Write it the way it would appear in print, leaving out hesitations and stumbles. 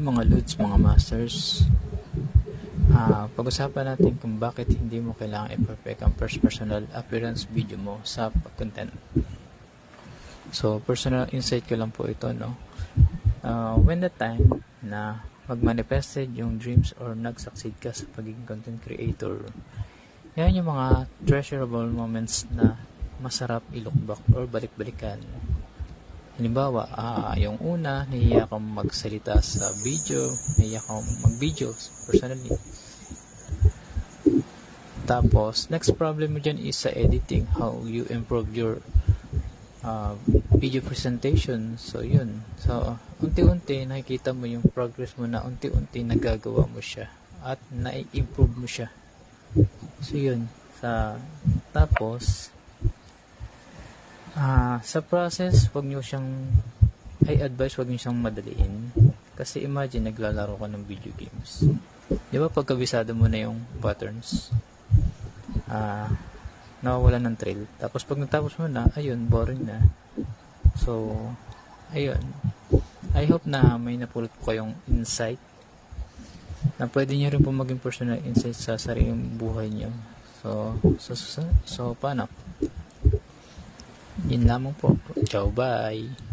mga loads, mga masters, pag-usapan natin kung bakit hindi mo kailangan i-perfect ang first personal appearance video mo sa content. So, personal insight ko lang po ito, no? When the time na mag-manifested yung dreams or nag-succeed ka sa pagiging content creator, yan yung mga treasurable moments na masarap i-look back or balik-balikan. Halimbawa, yung una, nahiya kang magsalita sa video, nahiya kang mag-video personally. Tapos, next problem mo dyan is sa editing, how you improve your video presentation. So, yun. So, unti-unti, nakikita mo yung progress mo na unti-unti nagagawa mo siya at na-improve mo siya. So, yun. Tapos, sa process, wag nyo siyang madaliin. Kasi imagine, naglalaro ka ng video games. Di ba, pagkabisado mo na yung patterns, nawawalan ng thrill. Tapos, pag natapos mo na, ayun, boring na. So, ayun. I hope na may napulot po kayong insight na pwede nyo rin po maging personal insight sa sariling buhay nyo. So, paano? Yun lamang po. Ciao, bye!